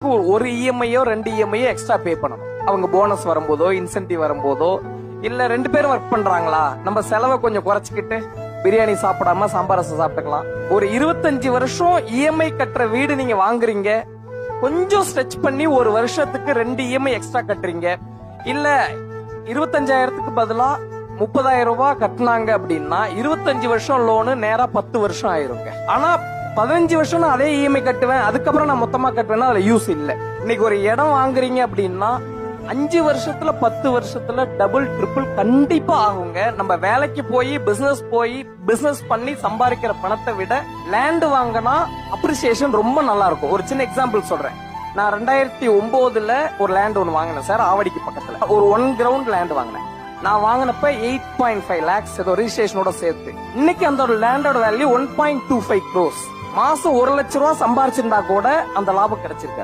ஒரு இஎம்ஐயோ 2 இஎம்ஐயோ extra pay பண்ணணும். அவங்க போனஸ் வரும்போதோ இன்சென்டிவ் வரும்போதோ இல்ல 2 பேரும் ஒர்க் பண்றாங்களா நம்ம செலவை கொஞ்சம் குறைச்சிக்கிட்டு பிரியாணி சாப்பிடாம சாம்பார் ரசம் சாப்பிட்டுக்கலாம். ஒரு 25 வருஷம் இஎம்ஐ கட்டுற வீடு நீங்க வாங்குறீங்க, கொஞ்சம் ஸ்ட்ரெச் பண்ணி ஒரு வருஷத்துக்கு 2 இஎம்ஐ எக்ஸ்ட்ரா கட்டுறீங்க, இல்ல 25,000க்கு பதிலா 30,000 ரூபாய் கட்டினாங்க அப்படின்னா 25 வருஷம் லோனு நேரா 10 வருஷம் ஆயிருங்க. ஆனா 15 வருஷம் அதே இஎம்ஐ கட்டுவேன், அதுக்கப்புறம் நான் மொத்தமா கட்டுவேன்னா அதுல யூஸ் இல்ல. இன்னைக்கு ஒரு இடம் வாங்குறீங்க அப்படின்னா 5 வருஷத்துல 10 வருஷத்துல டபுள் ட்ரிபிள் கண்டிப்பா ஆகுங்க. நம்ம வேலைக்கு போய் பிசினஸ் பண்ணி சம்பாதிக்கிற பணத்தை விட லேண்ட் வாங்கினா அப்ரிசியேஷன் ரொம்ப நல்லா இருக்கும். ஒரு சின்ன எக்ஸாம்பிள் சொல்றேன். நான் 2009ல ஒரு லேண்ட் ஒன்னு வாங்கினேன் சார், ஆவடிக்கு பக்கத்துல ஒரு 1 கிரவுண்ட் லேண்ட் வாங்கினேன். நான் வாங்கினப்ப 8.5 lakhs ஏதோ ரிஜிஸ்ட்ரேஷனோட சேர்த்து. இன்னைக்கு அந்த லேண்டோட வேல்யூ 1.25 crores. மாசம் 1 லட்சம் ரூபாய் சம்பாரிச்சிருந்தா கூட அந்த லாபம் கிடைச்சிருக்காரு.